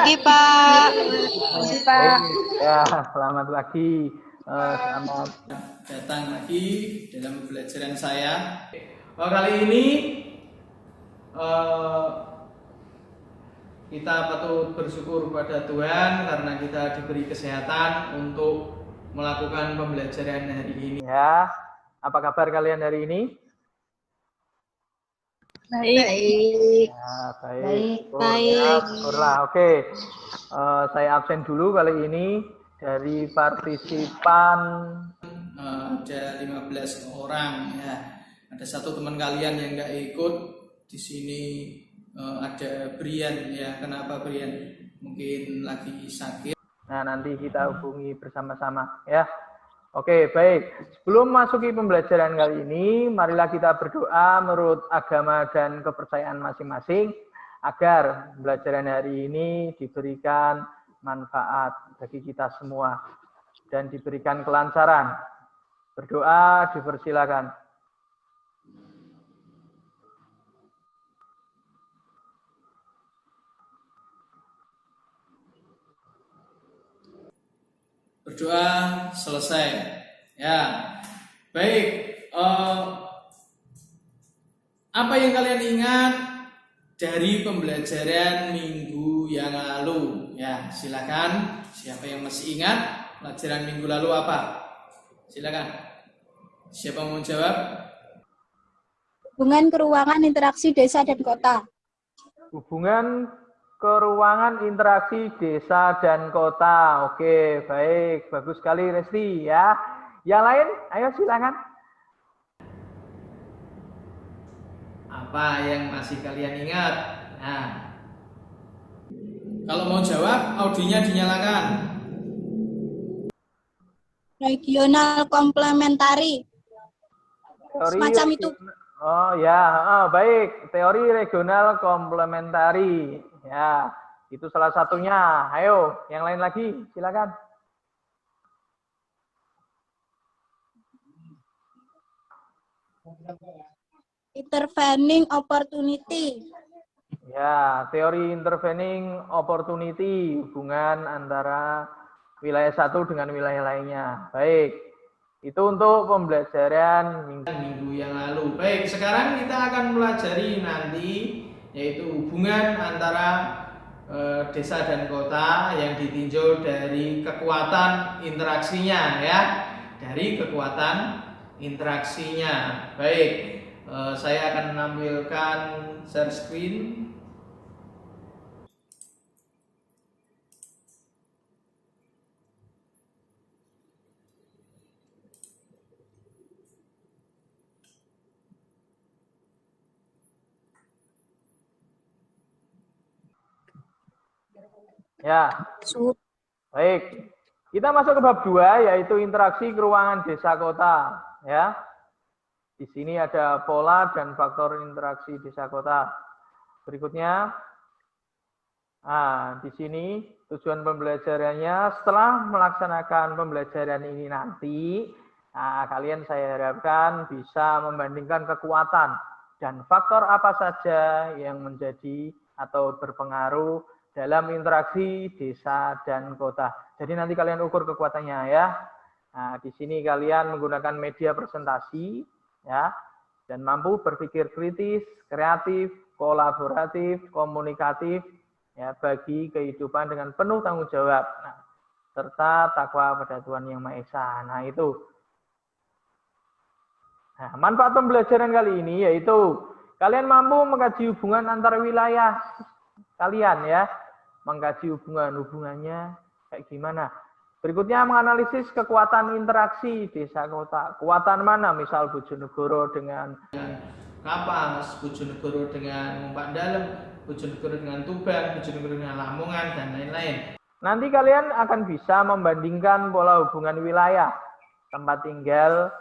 pagi, Pak. Pagi, Pak. Ya, selamat pagi. Selamat datang lagi dalam pembelajaran saya. Kali ini kita patut bersyukur kepada Tuhan karena kita diberi kesehatan untuk melakukan pembelajaran hari ini. Ya, apa kabar kalian hari ini? Baik. Ya, baik. Baik. Ya, syukurlah. Oke. Saya absen dulu kali ini dari partisipan. Ada 15 orang ya. Ada satu teman kalian yang nggak ikut di sini. Ada Brian ya. Kenapa Brian? Mungkin lagi sakit. Nah, nanti kita hubungi bersama-sama ya. Oke, baik. Sebelum masuki pembelajaran kali ini, marilah kita berdoa menurut agama dan kepercayaan masing-masing agar pembelajaran hari ini diberikan manfaat bagi kita semua dan diberikan kelancaran. Berdoa dipersilakan. Berdoa selesai. Ya, baik. Apa yang kalian ingat dari pembelajaran minggu yang lalu? Ya, silakan. Siapa yang masih ingat pelajaran minggu lalu apa? Silakan. Siapa mau jawab? Hubungan keruangan interaksi desa dan kota. Hubungan keruangan interaksi desa dan kota. Oke, baik. Bagus sekali, Resti ya. Yang lain, ayo silakan. Apa yang masih kalian ingat? Nah, kalau mau jawab, audionya dinyalakan. Regional komplementari. Semacam itu. Oh ya, baik. Teori regional komplementari. Ya, itu salah satunya. Ayo, yang lain lagi, silakan. Intervening opportunity. Ya, teori intervening opportunity, hubungan antara wilayah satu dengan wilayah lainnya. Baik, itu untuk pembelajaran minggu yang lalu. Baik, sekarang kita akan pelajari nanti yaitu hubungan antara desa dan kota yang ditinjau dari kekuatan interaksinya ya. Dari kekuatan interaksinya. Baik, saya akan menampilkan share screen. Ya, baik. Kita masuk ke bab 2, yaitu interaksi keruangan desa kota. Ya, di sini ada pola dan faktor interaksi desa kota. Berikutnya, di sini tujuan pembelajarannya setelah melaksanakan pembelajaran ini nanti, kalian saya harapkan bisa membandingkan kekuatan dan faktor apa saja yang menjadi atau berpengaruh dalam interaksi desa dan kota. Jadi nanti kalian ukur kekuatannya ya. Nah, di sini kalian menggunakan media presentasi ya dan mampu berpikir kritis, kreatif, kolaboratif, komunikatif ya bagi kehidupan dengan penuh tanggung jawab. Nah, serta takwa pada Tuhan Yang Maha Esa. Nah, itu. Nah, manfaat pembelajaran kali ini yaitu kalian mampu mengkaji hubungan antar wilayah kalian ya, mengkaji hubungannya kayak gimana. Berikutnya menganalisis kekuatan interaksi desa kota. Kekuatan mana? Misal Bojonegoro dengan Kapas, Bojonegoro dengan Umpak Dalem, Bojonegoro dengan Tuban, Bojonegoro dengan Lamongan dan lain-lain. Nanti kalian akan bisa membandingkan pola hubungan wilayah tempat tinggal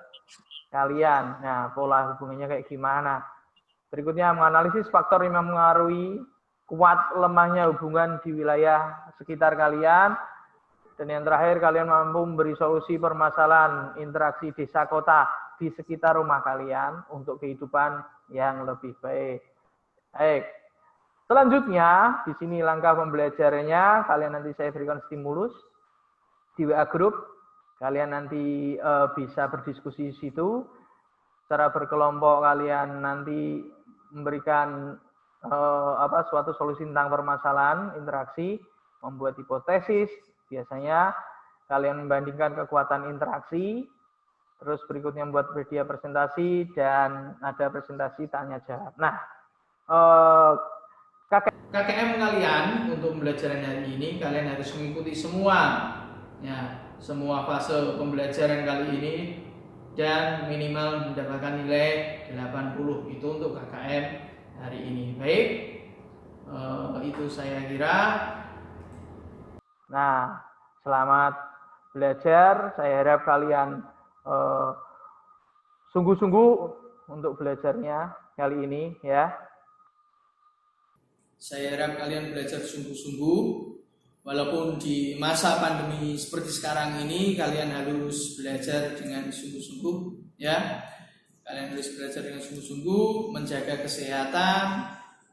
kalian. Nah, pola hubungannya kayak gimana. Berikutnya menganalisis faktor yang mempengaruhi kuat lemahnya hubungan di wilayah sekitar kalian. Dan yang terakhir, kalian mampu memberi solusi permasalahan interaksi desa kota di sekitar rumah kalian untuk kehidupan yang lebih baik. Baik. Selanjutnya, di sini langkah pembelajarannya, kalian nanti saya berikan stimulus di WA Group. Kalian nanti bisa berdiskusi di situ. Secara berkelompok kalian nanti memberikan suatu solusi tentang permasalahan, interaksi, membuat hipotesis. Biasanya kalian membandingkan kekuatan interaksi, terus berikutnya membuat media presentasi, dan ada presentasi tanya jawab. Nah, KKM kalian untuk pembelajaran hari ini kalian harus mengikuti semua fase pembelajaran kali ini dan minimal mendapatkan nilai 80 itu untuk KKM hari ini. Baik, itu saya kira. Nah, selamat belajar. Saya harap kalian sungguh-sungguh untuk belajarnya kali ini ya. Saya harap kalian belajar sungguh-sungguh, walaupun di masa pandemi seperti sekarang ini kalian harus belajar dengan sungguh-sungguh ya. Kalian harus belajar dengan sungguh-sungguh, menjaga kesehatan,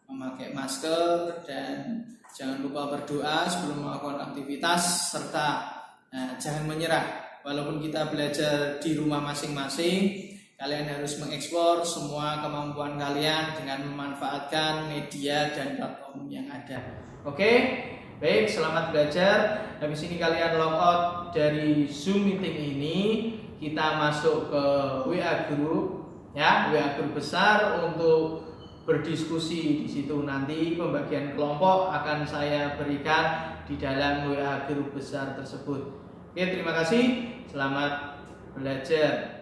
memakai masker, dan jangan lupa berdoa sebelum melakukan aktivitas, serta jangan menyerah. Walaupun kita belajar di rumah masing-masing, kalian harus mengeksplor semua kemampuan kalian dengan memanfaatkan media dan platform yang ada. Oke, baik, selamat belajar. Habis ini kalian log out dari Zoom meeting ini, kita masuk ke WA Group, ya, WA Group besar untuk berdiskusi. Di situ nanti pembagian kelompok akan saya berikan di dalam WA Group besar tersebut. Oke, terima kasih. Selamat belajar.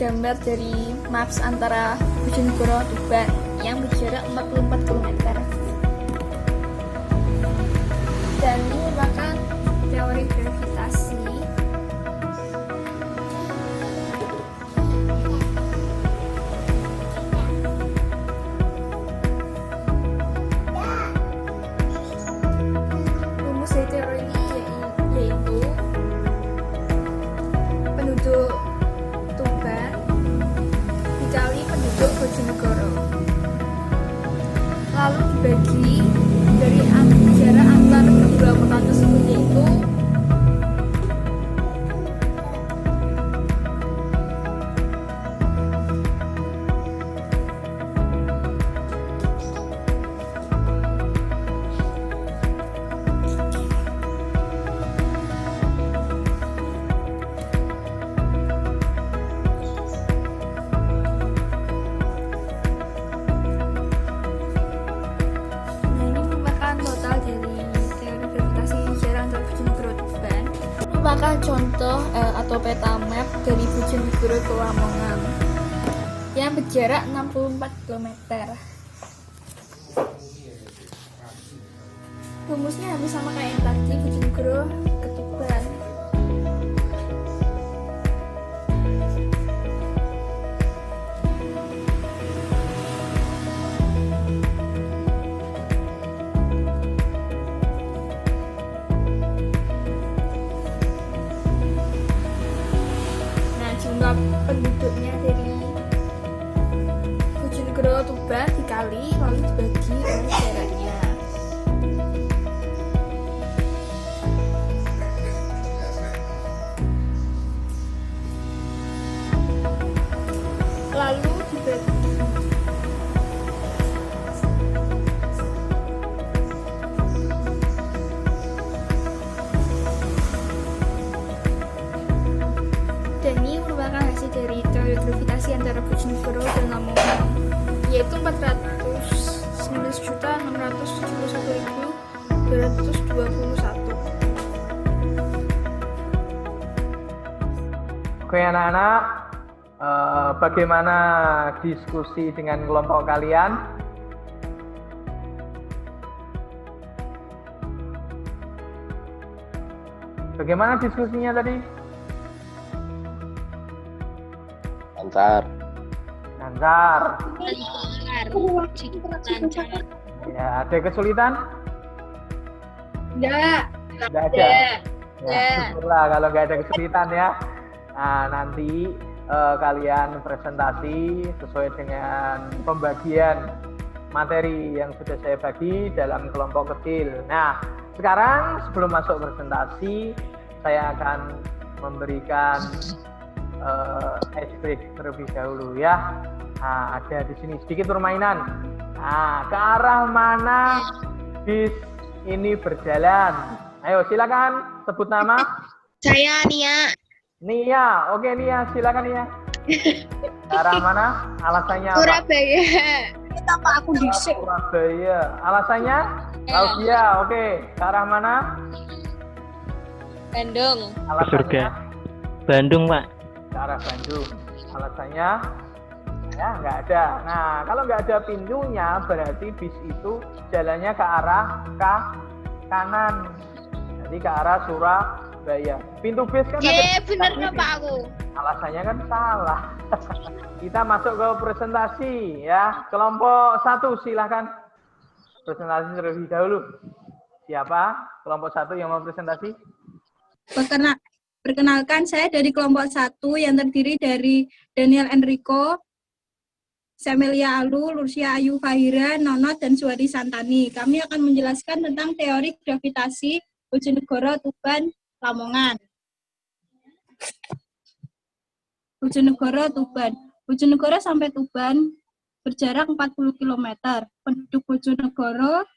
gambar dari maps antara Bojonegoro Tuban yang berjarak 44 km. Dan ini merupakan teori gravitasi. Rumus dari teori ini yaitu penduduk Tuban dikali penduduk Bojonegoro, lalu dibagi dari jarak antar kedua kota tersebut, yaitu merupakan contoh atau peta map dari Bojonegoro ke Lamongan yang berjarak 64 km. Rumusnya hampir sama kayak yang tadi, Bojonegoro ke Tuban. Jumlah penduduknya dari Bojonegoro Tuban dikali lalu dibagi oleh jaraknya. Lalu dibagi hasil dari teori gravitasi antara Bojonegoro dan Lamongan, yaitu 419.671.221. Oke anak-anak, bagaimana diskusi dengan kelompok kalian? Bagaimana diskusinya tadi? Lancar. Ya, ada kesulitan? Enggak. Enggak ada. Ya, syukurlah kalau nggak ada kesulitan ya. Nah, nanti kalian presentasi sesuai dengan pembagian materi yang sudah saya bagi dalam kelompok kecil. Nah, sekarang sebelum masuk presentasi, saya akan memberikan ice break terlebih dahulu ya. Nah, ada di sini sedikit permainan. Nah, ke arah mana bis ini berjalan? Ayo silakan sebut nama. Saya Nia. Nia, oke Nia, silakan Nia. Ke arah mana? Alasannya apa? Surabaya. Kita Pak aku disik. Surabaya. Alasannya? Laudia, oke. Ke arah mana? Bandung. Alasannya? Bandung, Pak. Ke arah Bandung. Alasannya? Ya, nggak ada. Nah, kalau nggak ada pintunya, berarti bis itu jalannya ke arah kanan. Jadi ke arah Surabaya. Pintu bis kan ada. Bener nggak Pak aku? Alasannya kan salah. Kita masuk ke presentasi ya. Kelompok 1 silahkan. Presentasi terlebih dahulu. Siapa kelompok 1 yang mau presentasi? Perkenalkan, saya dari kelompok 1 yang terdiri dari Daniel Enrico, Samelia Alu, Lursia Ayu Fahira, Nonot, dan Suwadi Santani. Kami akan menjelaskan tentang teori gravitasi Bojonegoro, Tuban, Lamongan. Bojonegoro, Tuban. Bojonegoro sampai Tuban berjarak 40 km. Penduduk Bojonegoro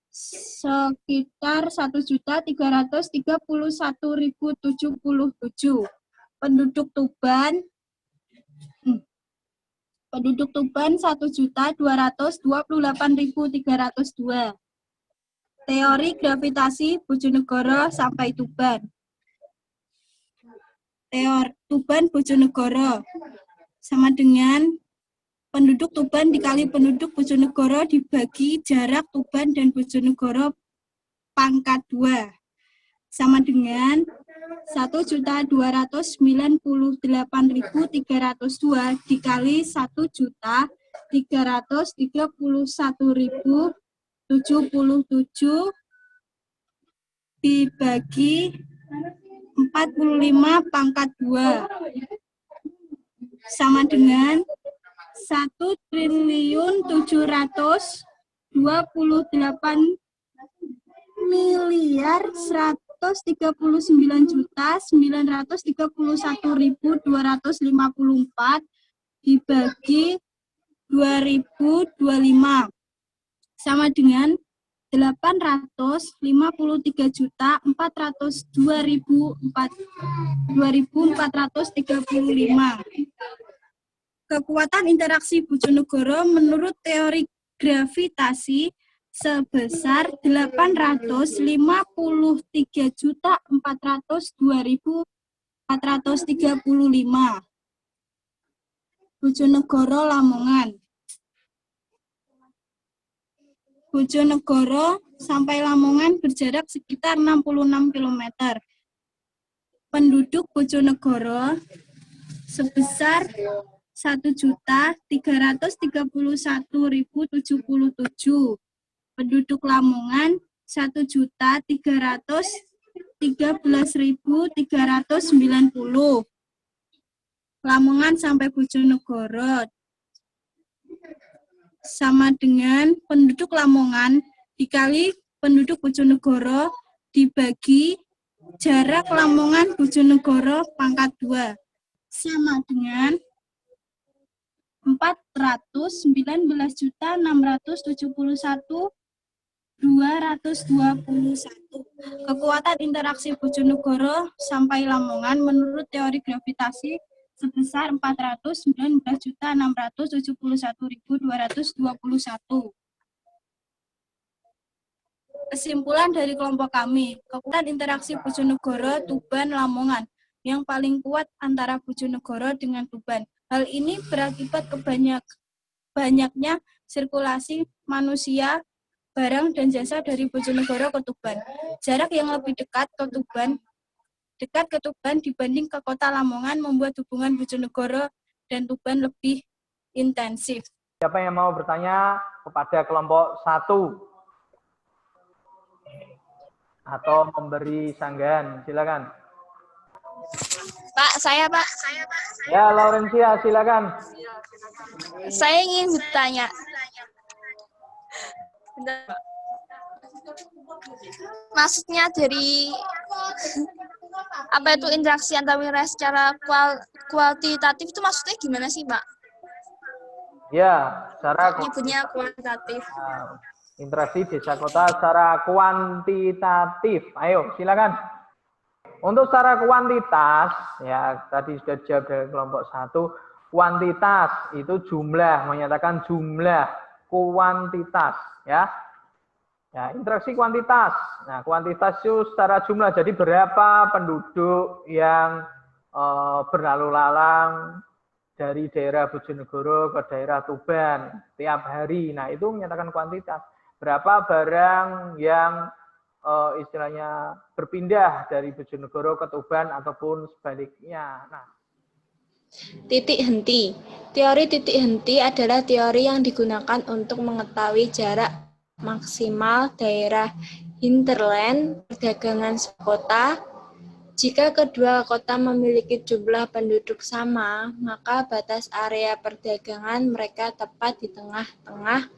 sekitar 1.331.077. Penduduk Tuban 1.228.302. Teori gravitasi Bojonegoro sampai Tuban. Teori Tuban Bojonegoro sama dengan penduduk Tuban dikali penduduk Bojonegoro dibagi jarak Tuban dan Bojonegoro pangkat 2 sama dengan 1.298.302 dikali 1.331.077 dibagi 45 pangkat 2 sama dengan 1.139.931.254 dibagi 2025 sama dengan 853.402.435. Kekuatan interaksi Bojonegoro menurut teori gravitasi sebesar 853.402.435. Bojonegoro Lamongan. Bojonegoro sampai Lamongan berjarak sekitar 66 km. Penduduk Bojonegoro sebesar 1.331.077. Penduduk Lamongan 1.313.390. Lamongan sampai Bojonegoro sama dengan penduduk Lamongan dikali penduduk Bojonegoro dibagi jarak Lamongan Bojonegoro pangkat 2 sama dengan 419.671.221. Kekuatan interaksi Bojonegoro sampai Lamongan menurut teori gravitasi sebesar 419.671.221. Kesimpulan dari kelompok kami, kekuatan interaksi Bojonegoro, Tuban, Lamongan yang paling kuat antara Bojonegoro dengan Tuban. Hal ini berakibat banyaknya sirkulasi manusia, barang, dan jasa dari Bojonegoro ke Tuban. Jarak yang lebih dekat ke Tuban dibanding ke kota Lamongan membuat hubungan Bojonegoro dan Tuban lebih intensif. Siapa yang mau bertanya kepada kelompok 1? Atau memberi sanggahan, silakan. Pak, saya Pak. Ya, Laurencia, silakan. Saya ingin bertanya. Maksudnya dari apa itu interaksi antar wilayah secara kualitatif itu maksudnya gimana sih, Pak? Ya, secara Nyebutnya kualitatif. interaksi desa kota secara kuantitatif. Ayo, silakan. Untuk secara kuantitas, ya tadi sudah dijawab dari kelompok 1. Kuantitas itu jumlah, menyatakan jumlah, kuantitas, ya. Ya, interaksi kuantitas. Nah, kuantitas itu secara jumlah. Jadi berapa penduduk yang berlalu lalang dari daerah Bojonegoro ke daerah Tuban tiap hari. Nah, itu menyatakan kuantitas. Berapa barang yang istilahnya berpindah dari Bojonegoro ke Tuban ataupun sebaliknya. Nah, Titik henti. Teori titik henti adalah teori yang digunakan untuk mengetahui jarak maksimal daerah hinterland perdagangan sekota. Jika kedua kota memiliki jumlah penduduk sama, maka batas area perdagangan mereka tepat di tengah-tengah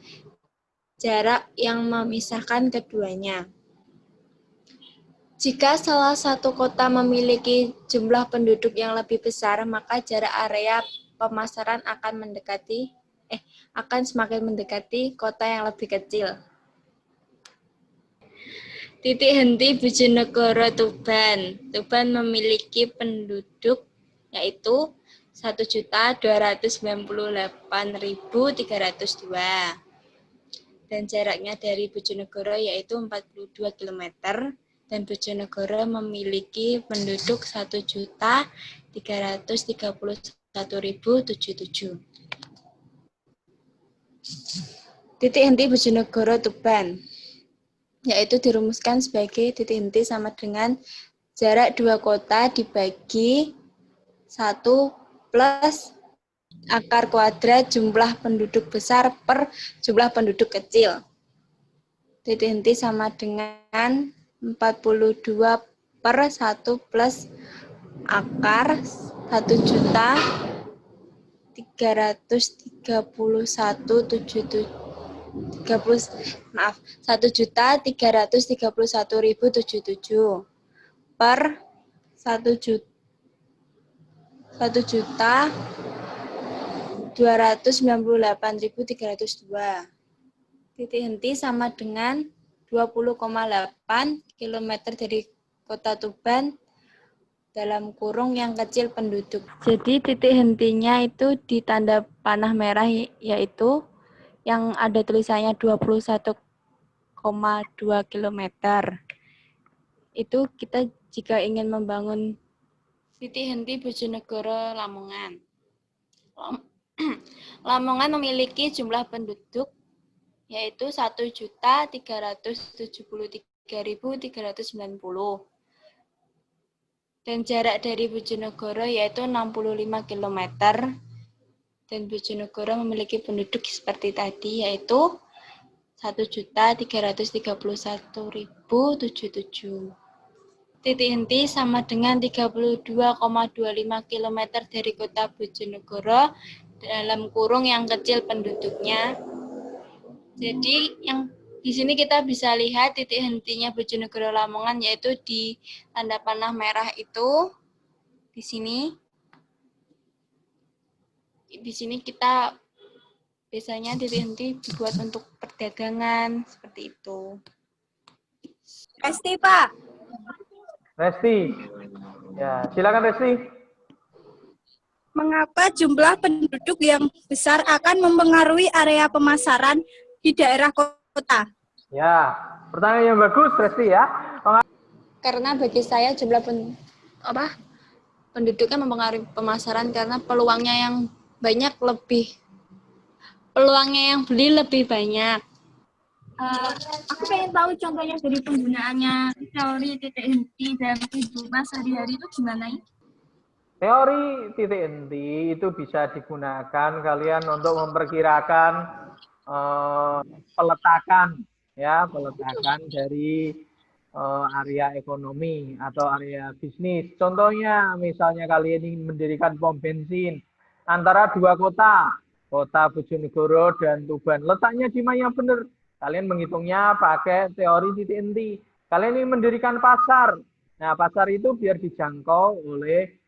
jarak yang memisahkan keduanya. Jika salah satu kota memiliki jumlah penduduk yang lebih besar, maka jarak area pemasaran akan semakin mendekati kota yang lebih kecil. Titik henti Bojonegoro Tuban. Tuban memiliki penduduk yaitu 1.298.302 dan jaraknya dari Bojonegoro yaitu 42 km dan Bojonegoro memiliki penduduk 1.331.077 1077. Titik henti Bojonegoro Tuban, yaitu dirumuskan sebagai titik henti sama dengan jarak dua kota dibagi 1 plus akar kuadrat jumlah penduduk besar per jumlah penduduk kecil. Titik henti sama dengan 42 per 1 plus akar 1.331.077 per 1.298.302. Titik henti sama dengan 20,8 km dari kota Tuban dalam kurung yang kecil penduduk. Jadi titik hentinya itu di tanda panah merah, yaitu yang ada tulisannya 21,2 km. Itu kita jika ingin membangun titik henti Bojonegoro Lamongan. Lamongan memiliki jumlah penduduk yaitu 1.373.390 dan jarak dari Bojonegoro yaitu 65 km dan Bojonegoro memiliki penduduk seperti tadi yaitu 1.331.077. Titik henti sama dengan 32,25 km dari kota Bojonegoro dalam kurung yang kecil penduduknya. Jadi yang di sini kita bisa lihat titik hentinya Bojonegoro Lamongan yaitu di tanda panah merah itu di sini. Di sini kita biasanya titik henti dibuat untuk perdagangan seperti itu. Resti, Pak. Resti. Ya, silakan Resti. Mengapa jumlah penduduk yang besar akan mempengaruhi area pemasaran di daerah kota? Ya, pertanyaan yang bagus Resti ya. Karena bagi saya jumlah penduduknya mempengaruhi pemasaran karena peluangnya yang beli lebih banyak. Aku pengen tahu contohnya dari penggunaannya teori titik henti dalam kehidupan sehari-hari itu gimana ya? Teori titik henti itu bisa digunakan kalian untuk memperkirakan peletakan dari area ekonomi atau area bisnis. Contohnya misalnya kalian ingin mendirikan pom bensin antara dua kota Bojonegoro dan Tuban. Letaknya di mana yang benar? Kalian menghitungnya pakai teori titik henti. Kalian ingin mendirikan pasar. Nah, pasar itu biar dijangkau oleh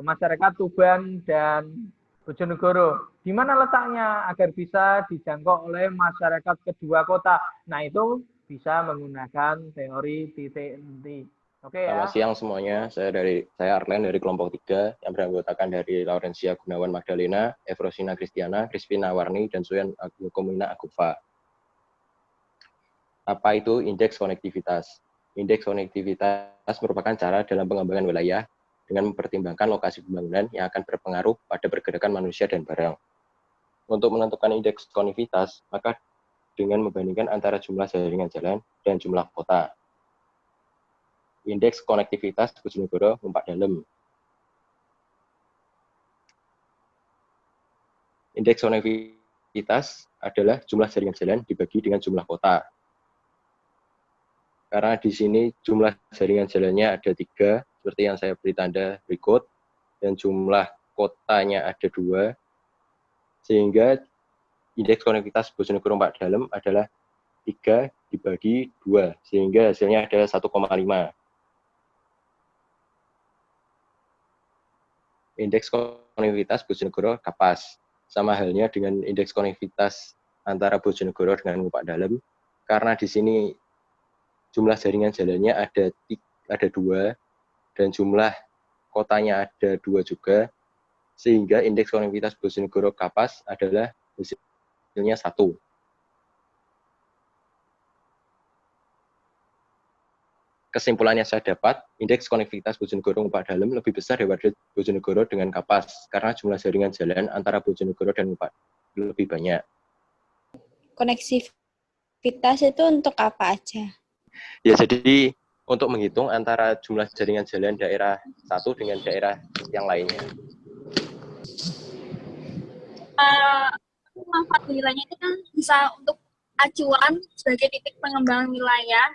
masyarakat Tuban dan Bojonegoro. Di mana letaknya agar bisa dijangkau oleh masyarakat kedua kota. Nah, itu bisa menggunakan teori titik henti. Oke ya. Selamat siang semuanya. Saya Arlen dari kelompok 3 yang beranggotakan dari Laurencia Gunawan Magdalena, Efrosina Kristiana, Crispina Warni, dan Suyan Komina Agufa. Apa itu indeks konektivitas? Indeks konektivitas merupakan cara dalam pengembangan wilayah dengan mempertimbangkan lokasi pembangunan yang akan berpengaruh pada pergerakan manusia dan barang. Untuk menentukan indeks konektivitas, maka dengan membandingkan antara jumlah jaringan jalan dan jumlah kota. Indeks konektivitas Bojonegoro Numpak Dalem. Indeks konektivitas adalah jumlah jaringan jalan dibagi dengan jumlah kota. Karena di sini jumlah jaringan jalannya ada 3, seperti yang saya beri tanda berikut, dan jumlah kotanya ada 2, sehingga indeks konektivitas Bojonegoro Numpak Dalem adalah 3 dibagi 2, sehingga hasilnya adalah 1,5. Indeks konektivitas Bojonegoro Kapas. Sama halnya dengan indeks konektivitas antara Bojonegoro dengan Numpak Dalem, karena di sini jumlah jaringan jalannya ada 2 dan jumlah kotanya ada 2 juga, sehingga indeks konektivitas Bojonegoro Kapas adalah hasilnya 1. kesimpulannya saya dapat, indeks konektivitas Bojonegoro Ngupak Dalem lebih besar daripada Bojonegoro dengan Kapas, karena jumlah jaringan jalan antara Bojonegoro dan Ngupak lebih banyak. Koneksivitas itu untuk apa aja? Ya, jadi untuk menghitung antara jumlah jaringan jalan daerah satu dengan daerah yang lainnya. Manfaat wilayahnya itu kan bisa untuk acuan sebagai titik pengembangan wilayah,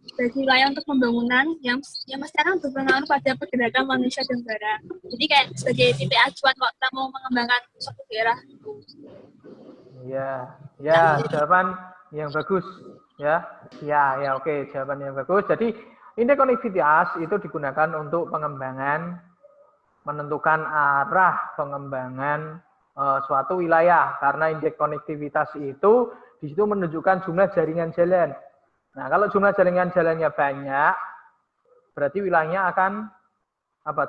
sebagai wilayah untuk pembangunan yang pasti akan berpengaruh pada pergerakan manusia dan barang. Jadi kayak sebagai titik acuan kalau kita mau mengembangkan suatu daerah. Ya, jawaban yang bagus, ya, oke, jawaban yang bagus. Jadi indeks konektivitas itu digunakan untuk pengembangan, menentukan arah pengembangan suatu wilayah, karena indeks konektivitas itu di situ menunjukkan jumlah jaringan jalan. Nah, kalau jumlah jaringan jalannya banyak, berarti wilayahnya akan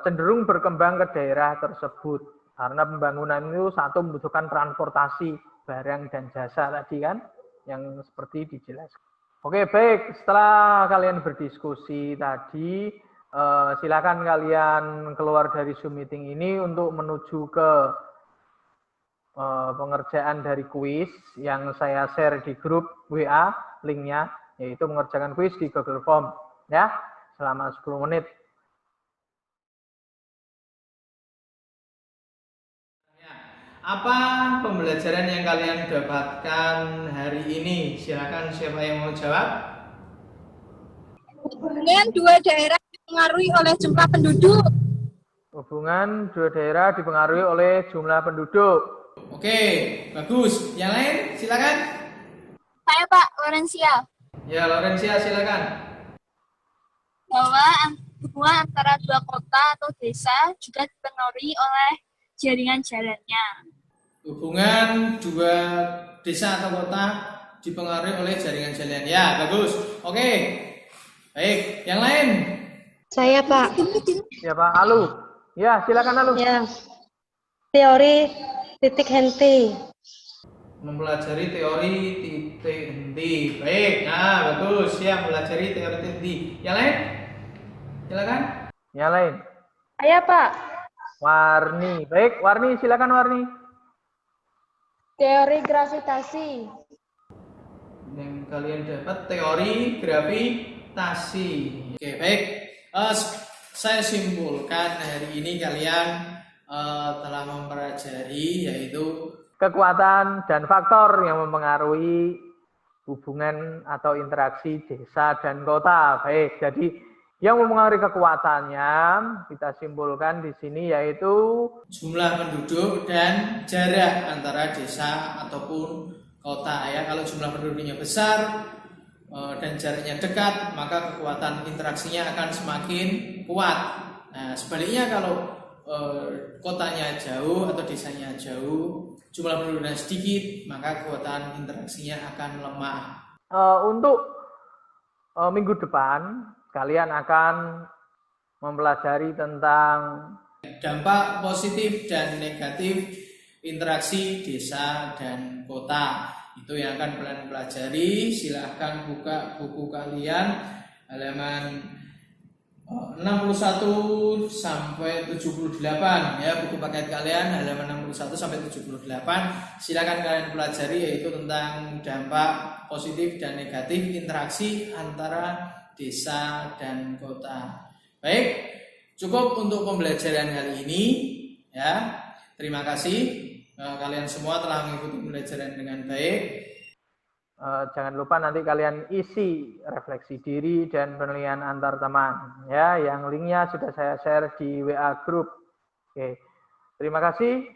cenderung berkembang ke daerah tersebut, karena pembangunan itu satu membutuhkan transportasi barang dan jasa tadi kan, yang seperti dijelaskan. Oke, baik. Setelah kalian berdiskusi tadi, silakan kalian keluar dari Zoom meeting ini untuk menuju ke pengerjaan dari kuis yang saya share di grup WA, linknya, yaitu mengerjakan kuis di Google Form, ya, selama 10 menit. Apa pembelajaran yang kalian dapatkan hari ini? Silakan siapa yang mau jawab? Hubungan dua daerah dipengaruhi oleh jumlah penduduk. Hubungan dua daerah dipengaruhi oleh jumlah penduduk. Oke, bagus. Yang lain, silakan. Saya Pak Lorencia. Ya, Lorencia, silakan. Bahwa hubungan antara dua kota atau desa juga dipengaruhi oleh jaringan jalannya. Hubungan dua desa atau kota dipengaruhi oleh jaringan jalan. Ya, bagus. Oke. Baik, yang lain? Saya, Pak. Ya, Pak. Alu. Ya, silakan Alu. Ya. Teori titik henti. Mempelajari teori titik henti. Baik. Nah, bagus. Ya, mempelajari teori titik henti. Yang lain? Silakan. Yang lain. Saya, Pak. Warni. Baik, Warni, silakan Warni. Teori gravitasi. Yang kalian dapat teori gravitasi. Oke, baik. Saya simpulkan hari ini kalian telah mempelajari yaitu Kekuatan dan faktor yang mempengaruhi hubungan atau interaksi desa dan kota. Baik, jadi yang mempengaruhi kekuatannya kita simpulkan di sini yaitu jumlah penduduk dan jarak antara desa ataupun kota ya. Kalau jumlah penduduknya besar dan jaraknya dekat, maka kekuatan interaksinya akan semakin kuat. Nah, sebaliknya kalau kotanya jauh atau desanya jauh, jumlah penduduknya sedikit, maka kekuatan interaksinya akan lemah. Untuk minggu depan kalian akan mempelajari tentang dampak positif dan negatif interaksi desa dan kota. Itu yang akan kalian pelajari. Silahkan buka buku kalian halaman 61 sampai 78 ya, buku paket kalian halaman 61 sampai 78. Silakan kalian pelajari yaitu tentang dampak positif dan negatif interaksi antara desa dan kota. Baik, cukup untuk pembelajaran kali ini ya. Terima kasih kalian semua telah mengikuti pembelajaran dengan baik. Jangan lupa nanti kalian isi refleksi diri dan penilaian antar teman ya, yang linknya sudah saya share di WA group. Oke. Terima kasih.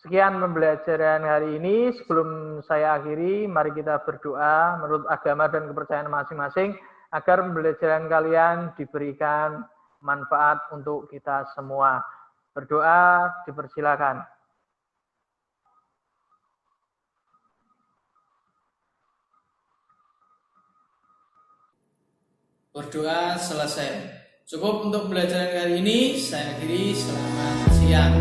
Sekian pembelajaran hari ini. Sebelum saya akhiri, mari kita berdoa menurut agama dan kepercayaan masing-masing agar pembelajaran kalian diberikan manfaat untuk kita semua. Berdoa, dipersilakan. Berdoa selesai. Cukup untuk pembelajaran kali ini. Saya akhiri. Selamat siang.